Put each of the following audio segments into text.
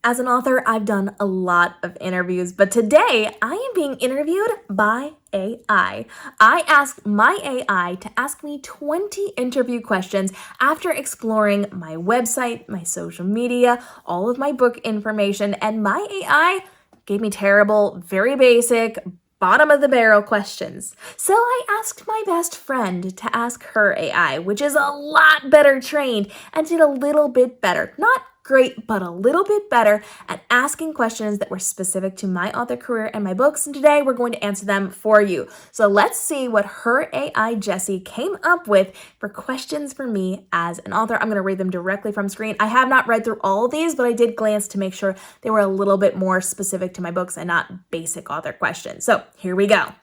As an author, I've done a lot of interviews, but today I am being interviewed by AI. I asked my AI to ask me 20 interview questions after exploring my website, my social media, all of my book information, and my AI gave me terrible, very basic, bottom of the barrel questions. So I asked my best friend to ask her AI, which is a lot better trained and did a little bit better. Not great, but a little bit better at asking questions that were specific to my author career and my books, and today we're going to answer them for you. So let's see what her AI, Jessie, came up with for questions for me as an author. I'm going to read them directly from screen. I have not read through all of these, but I did glance to make sure they were a little bit more specific to my books and not basic author questions. So here we go.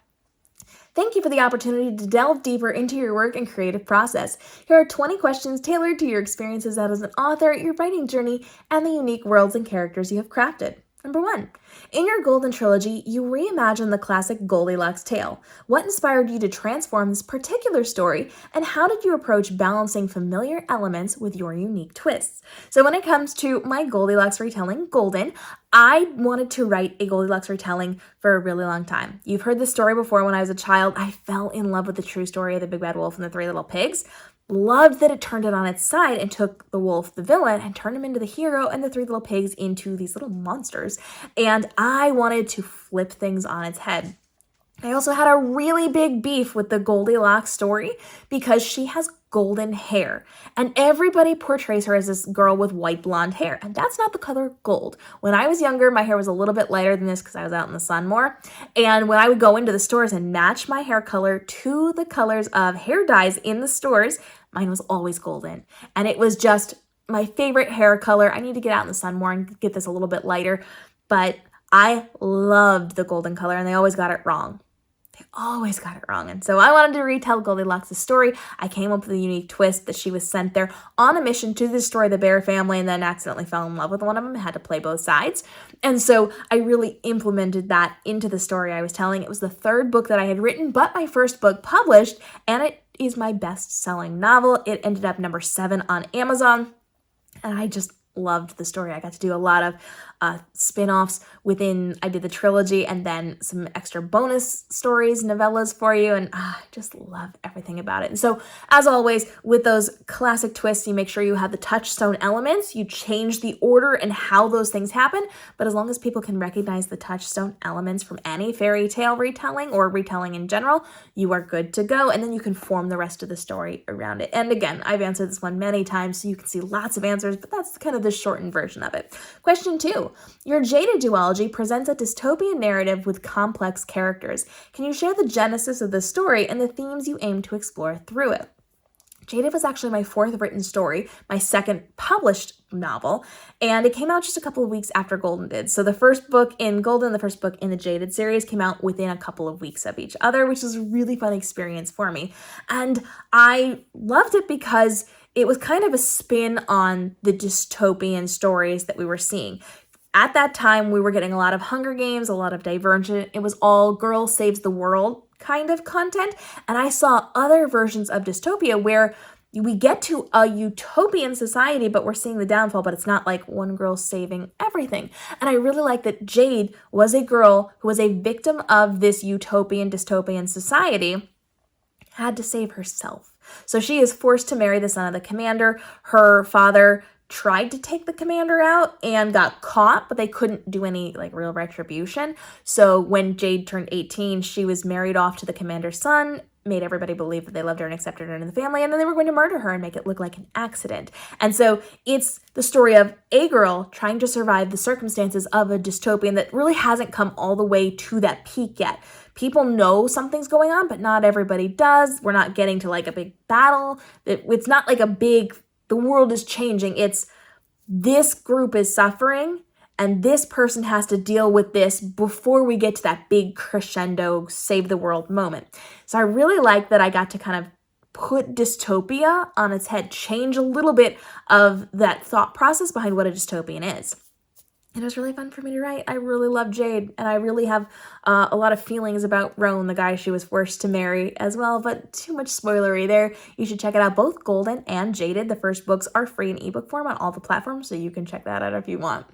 Thank you for the opportunity to delve deeper into your work and creative process. Here are 20 questions tailored to your experiences as an author, your writing journey, and the unique worlds and characters you have crafted. Number 1. In your Golden Trilogy, you reimagined the classic Goldilocks tale. What inspired you to transform this particular story, and how did you approach balancing familiar elements with your unique twists? So when it comes to my Goldilocks retelling, Golden, I wanted to write a Goldilocks retelling for a really long time. You've heard this story before. When I was a child, I fell in love with the true story of the Big Bad Wolf and the Three Little Pigs. Loved that it turned it on its side and took the wolf, the villain, and turned him into the hero and the Three Little Pigs into these little monsters. And I wanted to flip things on its head. I also had a really big beef with the Goldilocks story because she has golden hair, and everybody portrays her as this girl with white blonde hair, and that's not the color gold. When I was younger, my hair was a little bit lighter than this because I was out in the sun more, and when I would go into the stores and match my hair color to the colors of hair dyes in the stores, mine was always golden, and it was just my favorite hair color. I need to get out in the sun more and get this a little bit lighter, but I loved the golden color, and they always got it wrong. They always got it wrong. And so I wanted to retell Goldilocks' story. I came up with a unique twist that she was sent there on a mission to destroy the bear family and then accidentally fell in love with one of them and had to play both sides. And so I really implemented that into the story I was telling. It was the third book that I had written, but my first book published, and it is my best-selling novel. It ended up number 7 on Amazon, and I just loved the story. I got to do a lot of spin-offs I did the trilogy and then some extra bonus stories, novellas for you, and I just love everything about it. And so, as always, with those classic twists, you make sure you have the touchstone elements, you change the order and how those things happen, but as long as people can recognize the touchstone elements from any fairy tale retelling or retelling in general, you are good to go, and then you can form the rest of the story around it. And again, I've answered this one many times, so you can see lots of answers, but that's kind of the shortened version of it. Question 2. Your Jaded duology presents a dystopian narrative with complex characters. Can you share the genesis of the story and the themes you aim to explore through it? Jaded was actually my 4th written story, my 2nd published novel, and it came out just a couple of weeks after Golden did. So the first book in Golden, the first book in the Jaded series came out within a couple of weeks of each other, which was a really fun experience for me. And I loved it because it was kind of a spin on the dystopian stories that we were seeing. At that time, we were getting a lot of Hunger Games, a lot of Divergent. It was all girl saves the world kind of content. And I saw other versions of dystopia where we get to a utopian society, but we're seeing the downfall, but it's not like one girl saving everything. And I really like that Jade was a girl who was a victim of this utopian, dystopian society, had to save herself. So she is forced to marry the son of the commander. Her father tried to take the commander out and got caught, but they couldn't do any real retribution. So when Jade turned 18, she was married off to the commander's son, made everybody believe that they loved her and accepted her into the family, and then they were going to murder her and make it look like an accident. And so it's the story of a girl trying to survive the circumstances of a dystopian that really hasn't come all the way to that peak yet. People know something's going on, but not everybody does. We're not getting to a big battle. It's not like a big the world is changing. It's this group is suffering and this person has to deal with this before we get to that big crescendo save the world moment. So I really like that I got to kind of put dystopia on its head, change a little bit of that thought process behind what a dystopian is. It was really fun for me to write. I really love Jade, and I really have a lot of feelings about Rowan, the guy she was forced to marry as well, but too much spoilery there. You should check it out. Both Golden and Jaded, the first books, are free in ebook form on all the platforms, so you can check that out if you want.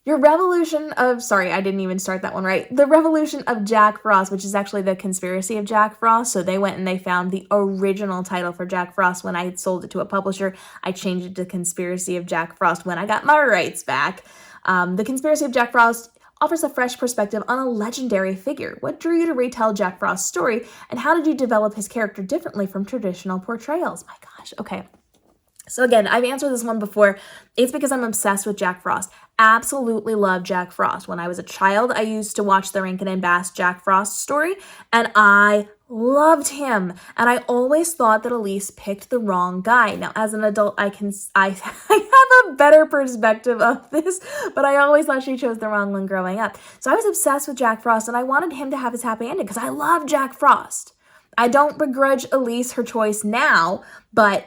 Your revolution of, sorry, I didn't even start that one right. The revolution of Jack Frost, which is actually the conspiracy of Jack Frost. So they went and they found the original title for Jack Frost. When I had sold it to a publisher, I changed it to Conspiracy of Jack Frost when I got my rights back. The Conspiracy of Jack Frost offers a fresh perspective on a legendary figure. What drew you to retell Jack Frost's story, and how did you develop his character differently from traditional portrayals? My gosh, okay. So again, I've answered this one before. It's because I'm obsessed with Jack Frost. Absolutely love Jack Frost. When I was a child, I used to watch the Rankin and Bass Jack Frost story, and I loved him. And I always thought that Elise picked the wrong guy. Now, as an adult, I have a better perspective of this, but I always thought she chose the wrong one growing up. So I was obsessed with Jack Frost, and I wanted him to have his happy ending because I love Jack Frost. I don't begrudge Elise her choice now, but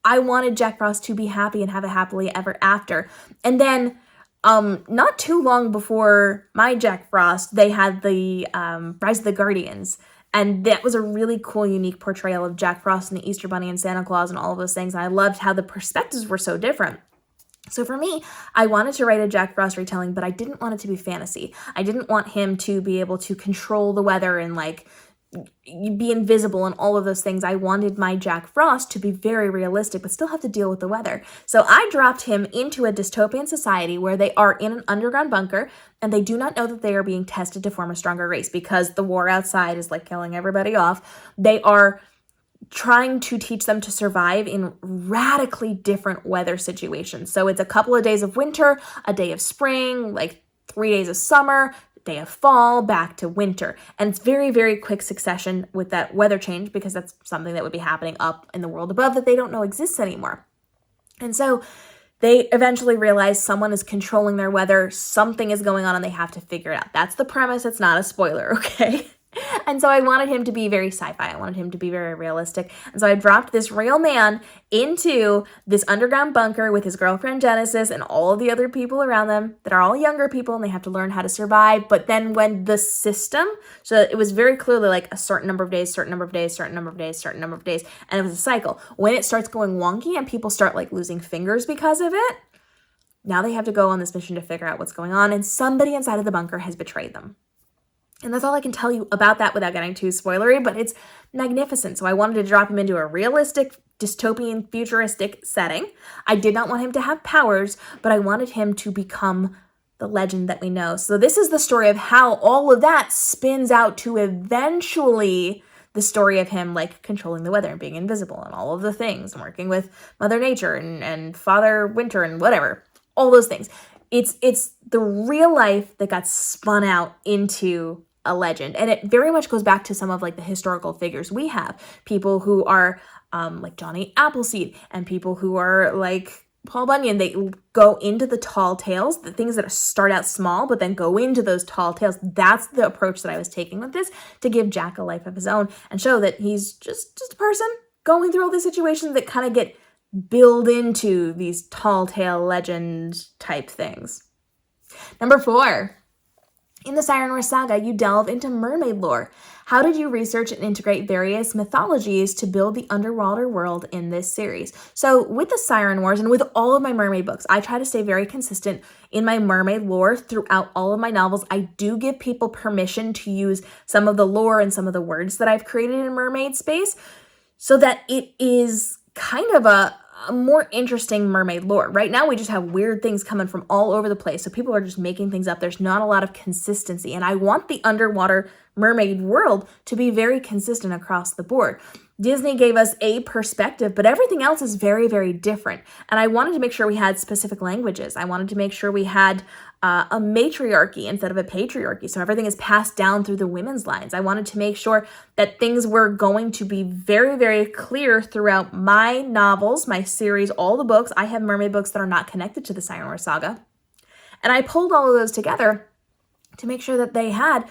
I wanted Jack Frost to be happy and have a happily ever after. And then, not too long before my Jack Frost, they had the Rise of the Guardians. And that was a really cool, unique portrayal of Jack Frost and the Easter Bunny and Santa Claus and all of those things. And I loved how the perspectives were so different. So for me, I wanted to write a Jack Frost retelling, but I didn't want it to be fantasy. I didn't want him to be able to control the weather and be invisible and all of those things. I wanted my Jack Frost to be very realistic, but still have to deal with the weather. So I dropped him into a dystopian society where they are in an underground bunker and they do not know that they are being tested to form a stronger race because the war outside is killing everybody off. They are trying to teach them to survive in radically different weather situations. So it's a couple of days of winter, a day of spring, 3 days of summer, day of fall, back to winter. And it's very, very quick succession with that weather change because that's something that would be happening up in the world above that they don't know exists anymore. And so they eventually realize someone is controlling their weather, something is going on, and they have to figure it out. That's the premise. It's not a spoiler, okay? And so I wanted him to be very sci-fi. I wanted him to be very realistic. And so I dropped this real man into this underground bunker with his girlfriend Genesis and all of the other people around them that are all younger people, and they have to learn how to survive. But then when the system, so it was very clearly a certain number of days, certain number of days, certain number of days, certain number of days, and it was a cycle. When it starts going wonky and people start losing fingers because of it, now they have to go on this mission to figure out what's going on, and somebody inside of the bunker has betrayed them. And that's all I can tell you about that without getting too spoilery, but it's magnificent. So I wanted to drop him into a realistic, dystopian, futuristic setting. I did not want him to have powers, but I wanted him to become the legend that we know. So this is the story of how all of that spins out to eventually the story of him controlling the weather and being invisible and all of the things and working with Mother Nature and Father Winter and whatever, all those things. It's the real life that got spun out into a legend. And it very much goes back to some of the historical figures we have. People who are Johnny Appleseed and people who are Paul Bunyan. They go into the tall tales, the things that start out small, but then go into those tall tales. That's the approach that I was taking with this, to give Jack a life of his own and show that he's just a person going through all these situations that kind of get build into these tall tale legend type things. Number 4. In the Siren Wars saga, you delve into mermaid lore. How did you research and integrate various mythologies to build the underwater world in this series? So with the Siren Wars and with all of my mermaid books, I try to stay very consistent in my mermaid lore throughout all of my novels. I do give people permission to use some of the lore and some of the words that I've created in mermaid space so that it is kind of a more interesting mermaid lore. Right now, we just have weird things coming from all over the place. So people are just making things up. There's not a lot of consistency. And I want the underwater mermaid world to be very consistent across the board. Disney gave us a perspective, but everything else is very, very different. And I wanted to make sure we had specific languages. I wanted to make sure we had a matriarchy instead of a patriarchy. So everything is passed down through the women's lines. I wanted to make sure that things were going to be very, very clear throughout my novels, my series, all the books. I have mermaid books that are not connected to the Siren Wars saga. And I pulled all of those together to make sure that they had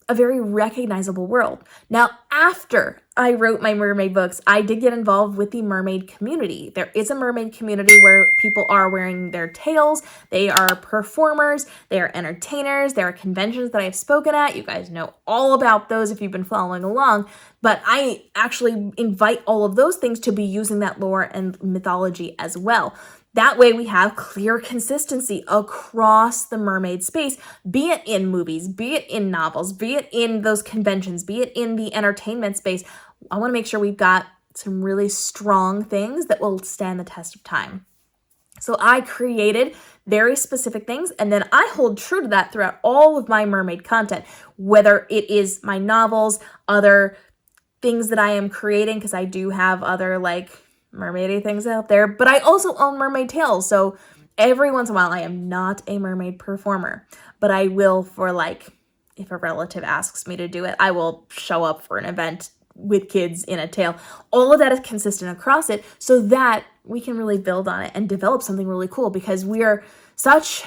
a very recognizable world. Now, after I wrote my mermaid books, I did get involved with the mermaid community. There is a mermaid community where people are wearing their tails. They are performers. They are entertainers. There are conventions that I've spoken at. You guys know all about those if you've been following along. But I actually invite all of those things to be using that lore and mythology as well. That way we have clear consistency across the mermaid space, be it in movies, be it in novels, be it in those conventions, be it in the entertainment space. I want to make sure we've got some really strong things that will stand the test of time. So I created very specific things, and then I hold true to that throughout all of my mermaid content, whether it is my novels, other things that I am creating, because I do have other like mermaidy things out there, but I also own mermaid tales. So every once in a while, I am not a mermaid performer, but I will for like, if a relative asks me to do it, I will show up for an event with kids in a tale. All of that is consistent across it so that we can really build on it and develop something really cool, because we are such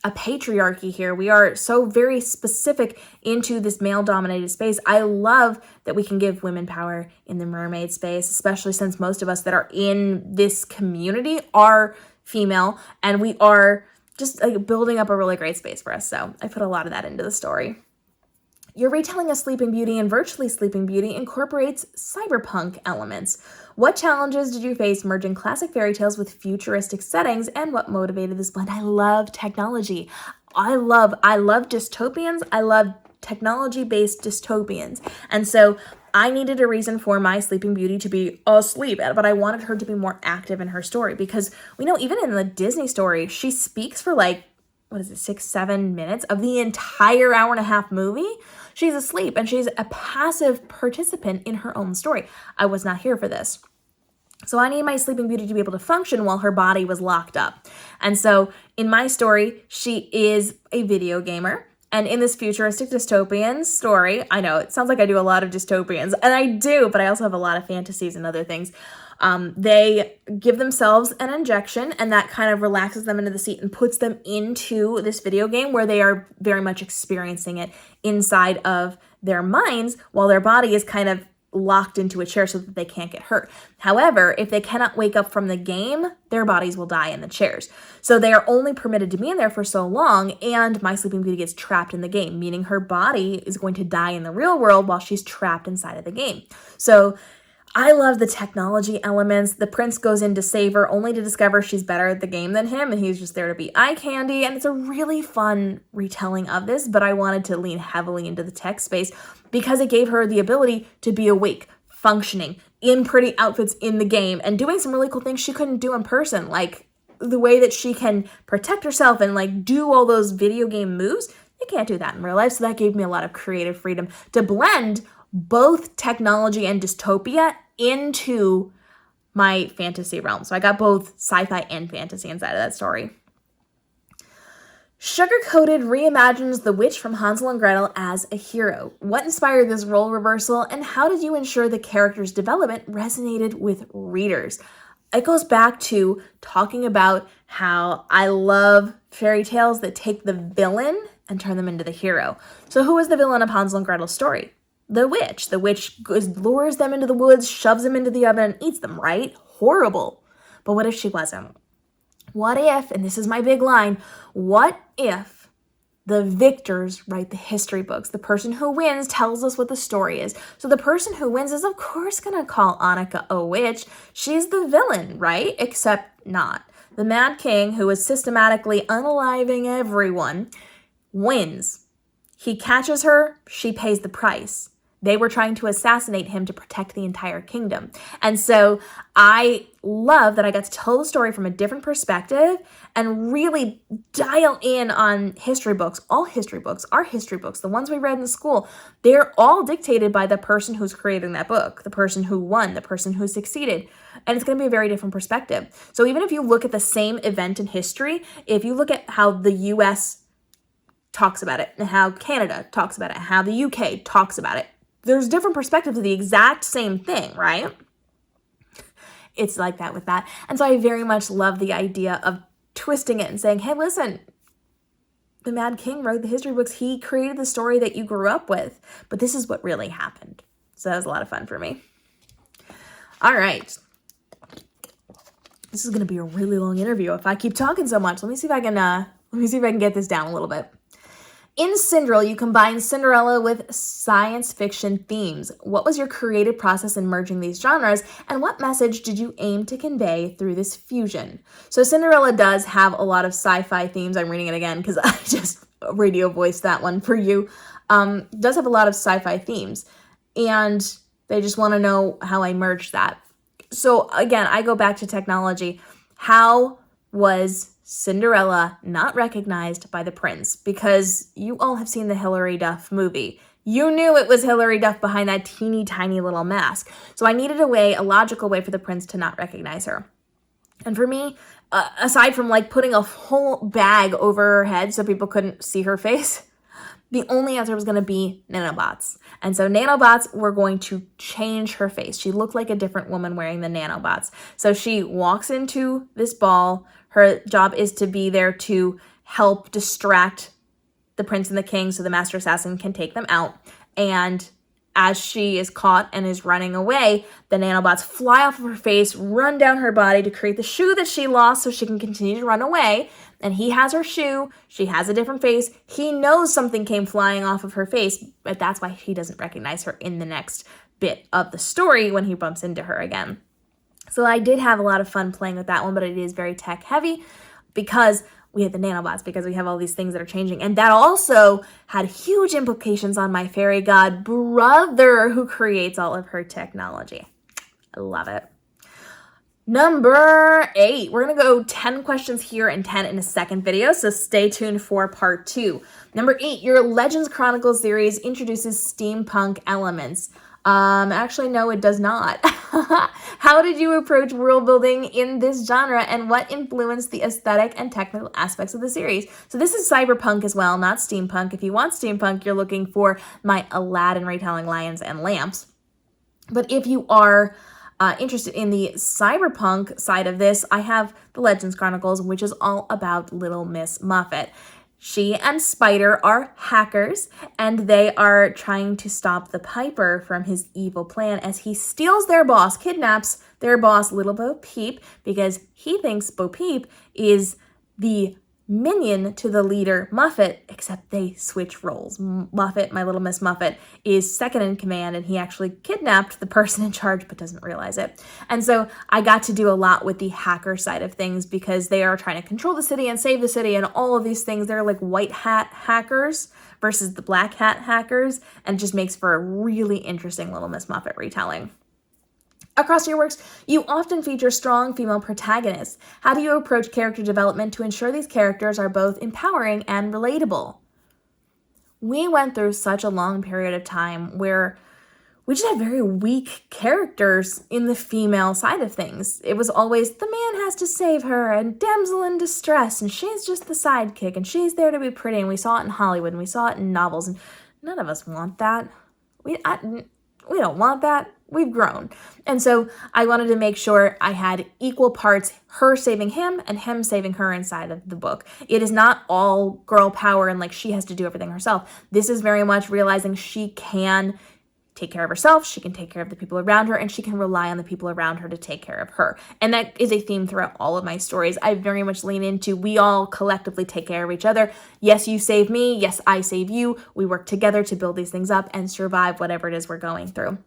a patriarchy here. We are so very specific into this male-dominated space. I love that we can give women power in the mermaid space, especially since most of us that are in this community are female, and we are just like building up a really great space for us. So I put a lot of that into the story. Your retelling of Sleeping Beauty and Virtually Sleeping Beauty incorporates cyberpunk elements. What challenges did you face merging classic fairy tales with futuristic settings, and what motivated this blend? I love technology. I love dystopians. I love technology-based dystopians. And so I needed a reason for my Sleeping Beauty to be asleep, but I wanted her to be more active in her story, because we know even in the Disney story, she speaks for like, 6-7 minutes of the entire hour-and-a-half movie. She's asleep, and she's a passive participant in her own story. I was not here for this. So I need my Sleeping Beauty to be able to function while her body was locked up. And so in my story, she is a video gamer. And in this futuristic dystopian story, I know it sounds like I do a lot of dystopians, and I do, but I also have a lot of fantasies and other things. They give themselves an injection, and that kind of relaxes them into the seat and puts them into this video game where they are very much experiencing it inside of their minds, while their body is kind of locked into a chair so that they can't get hurt. However, if they cannot wake up from the game, their bodies will die in the chairs. So they are only permitted to be in there for so long, and my Sleeping Beauty gets trapped in the game, meaning her body is going to die in the real world while she's trapped inside of the game. So I love the technology elements. The prince goes in to save her only to discover she's better at the game than him, and he's just there to be eye candy. And it's a really fun retelling of this, but I wanted to lean heavily into the tech space because it gave her the ability to be awake, functioning, in pretty outfits in the game, and doing some really cool things she couldn't do in person, like the way that she can protect herself and like do all those video game moves. You can't do that in real life, so that gave me a lot of creative freedom to blend both technology and dystopia into my fantasy realm. So I got both sci-fi and fantasy inside of that story. Sugar-Coated reimagines the witch from Hansel and Gretel as a hero. What inspired this role reversal, and how did you ensure the character's development resonated with readers? It goes back to talking about how I love fairy tales that take the villain and turn them into the hero. So who is the villain of Hansel and Gretel's story? The witch. The witch lures them into the woods, shoves them into the oven, and eats them, right? Horrible. But what if she wasn't? What if, and this is my big line, what if the victors write the history books? The person who wins tells us what the story is. So the person who wins is, of course, going to call Annika a witch. She's the villain, right? Except not. The Mad King, who is systematically unaliving everyone, wins. He catches her. She pays the price. They were trying to assassinate him to protect the entire kingdom. And so I love that I got to tell the story from a different perspective and really dial in on history books. All history books are history books. The ones we read in school, they're all dictated by the person who's creating that book, the person who won, the person who succeeded. And it's going to be a very different perspective. So even if you look at the same event in history, if you look at how the US talks about it and how Canada talks about it, how the UK talks about it, there's different perspectives of the exact same thing, right? It's like that with that. And so I very much love the idea of twisting it and saying, hey, listen, the Mad King wrote the history books. He created the story that you grew up with, but this is what really happened. So that was a lot of fun for me. All right. This is going to be a really long interview if I keep talking so much. Let me see if I can get this down a little bit. In Cinderella, you combined Cinderella with science fiction themes. What was your creative process in merging these genres, and what message did you aim to convey through this fusion? So Cinderella does have a lot of sci-fi themes. I'm reading it again because I just radio voiced that one for you. Does have a lot of sci-fi themes, and they just want to know how I merged that. So again, I go back to technology. How was Cinderella not recognized by the prince? Because you all have seen the Hilary Duff movie. You knew it was Hilary Duff behind that teeny tiny little mask. So I needed a logical way for the prince to not recognize her. And for me, aside from like putting a whole bag over her head so people couldn't see her face, the only answer was going to be nanobots. And so nanobots were going to change her face. She looked like a different woman wearing the nanobots. So she walks into this ball. Her job is to be there to help distract the prince and the king so the master assassin can take them out. And as she is caught and is running away, the nanobots fly off of her face, run down her body to create the shoe that she lost so she can continue to run away. And he has her shoe. She has a different face. He knows something came flying off of her face, but that's why he doesn't recognize her in the next bit of the story when he bumps into her again. So I did have a lot of fun playing with that one, but it is very tech heavy because we had the nanobots, because we have all these things that are changing. And that also had huge implications on my fairy god brother who creates all of her technology. I love it. Number 8, we're going to go 10 questions here and 10 in a second video, so stay tuned for part 2. Number 8, your Legends Chronicles series introduces steampunk elements. Actually, no, it does not. How did you approach world building in this genre, and what influenced the aesthetic and technical aspects of the series? So this is cyberpunk as well, not steampunk. If you want steampunk, you're looking for my Aladdin retelling Lions and Lamps. But if you are interested in the cyberpunk side of this, I have the Legends Chronicles, which is all about Little Miss Muffet. She and Spider are hackers, and they are trying to stop the Piper from his evil plan as he steals their boss, kidnaps their boss, Little Bo Peep, because he thinks Bo Peep is the minion to the leader, Muffet, except they switch roles. Muffet, my Little Miss Muffet, is second in command, and he actually kidnapped the person in charge but doesn't realize it. And so I got to do a lot with the hacker side of things because they are trying to control the city and save the city and all of these things. They're like white hat hackers versus the black hat hackers, and it just makes for a really interesting Little Miss Muffet retelling. Across your works, you often feature strong female protagonists. How do you approach character development to ensure these characters are both empowering and relatable? We went through such a long period of time where we just had very weak characters in the female side of things. It was always the man has to save her and damsel in distress, and she's just the sidekick, and she's there to be pretty, and we saw it in Hollywood, and we saw it in novels, and none of us want that. We don't want that. We've grown. And so I wanted to make sure I had equal parts, her saving him and him saving her inside of the book. It is not all girl power and like she has to do everything herself. This is very much realizing she can take care of herself, she can take care of the people around her, and she can rely on the people around her to take care of her. And that is a theme throughout all of my stories. I very much lean into we all collectively take care of each other. Yes, you save me. Yes, I save you. We work together to build these things up and survive whatever it is we're going through.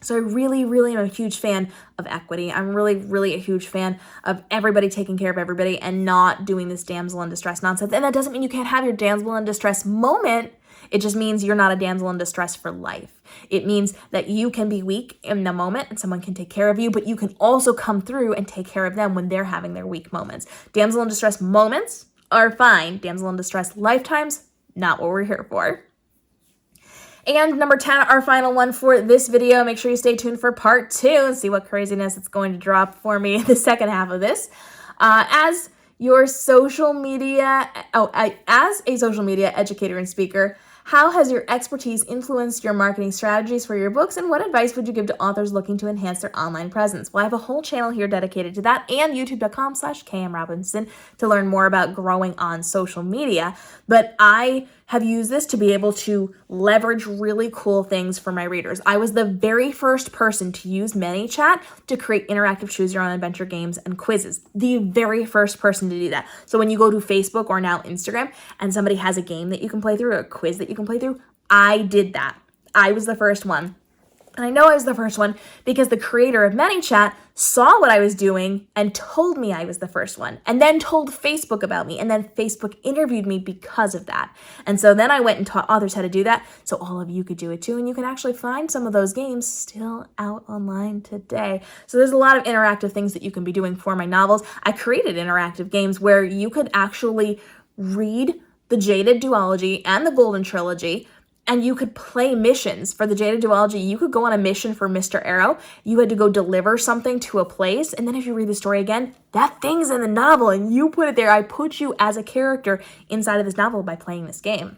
So I really, really am a huge fan of equity. I'm really, really a huge fan of everybody taking care of everybody and not doing this damsel in distress nonsense. And that doesn't mean you can't have your damsel in distress moment. It just means you're not a damsel in distress for life. It means that you can be weak in the moment and someone can take care of you, but you can also come through and take care of them when they're having their weak moments. Damsel in distress moments are fine. Damsel in distress lifetimes, not what we're here for. And number 10, our final one for this video. Make sure you stay tuned for part 2 and see what craziness it's going to drop for me in the second half of this. As a social media educator and speaker, How has your expertise influenced your marketing strategies for your books, and what advice would you give to authors looking to enhance their online presence? Well, I have a whole channel here dedicated to that, and youtube.com/kmrobinson to learn more about growing on social media. But I have used this to be able to leverage really cool things for my readers. I was the very first person to use ManyChat to create interactive choose your own adventure games and quizzes. The very first person to do that. So when you go to Facebook or now Instagram and somebody has a game that you can play through or a quiz that you can play through, I did that. I was the first one. And I know I was the first one because the creator of ManyChat saw what I was doing and told me I was the first one, and then told Facebook about me, and then Facebook interviewed me because of that. And so then I went and taught authors how to do that, so all of you could do it too, and you can actually find some of those games still out online today. So there's a lot of interactive things that you can be doing for my novels. I created interactive games where you could actually read the Jaded Duology and the Golden Trilogy, and you could play missions. For the Jaded Duology, you could go on a mission for Mr. Arrow. You had to go deliver something to a place, and then if you read the story again, that thing's in the novel, and you put it there. I put you as a character inside of this novel by playing this game.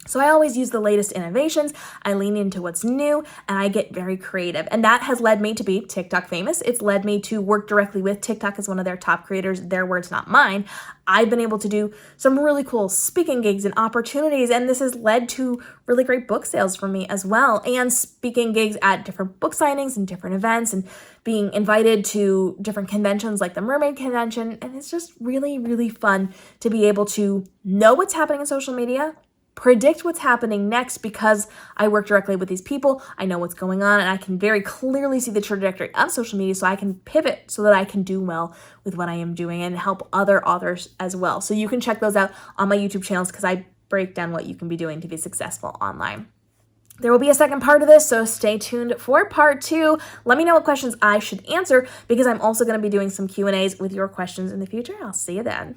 So I always use the latest innovations, I lean into what's new, and I get very creative. And that has led me to be TikTok famous. It's led me to work directly with TikTok as one of their top creators, their words, not mine. I've been able to do some really cool speaking gigs and opportunities, and this has led to really great book sales for me as well, and speaking gigs at different book signings and different events, and being invited to different conventions like the Mermaid Convention. And it's just really, really fun to be able to know what's happening in social media, predict what's happening next because I work directly with these people. I know what's going on, and I can very clearly see the trajectory of social media, so I can pivot so that I can do well with what I am doing and help other authors as well. So you can check those out on my YouTube channels because I break down what you can be doing to be successful online. There will be a second part of this, so stay tuned for part 2. Let me know what questions I should answer because I'm also going to be doing some Q&As with your questions in the future. I'll see you then.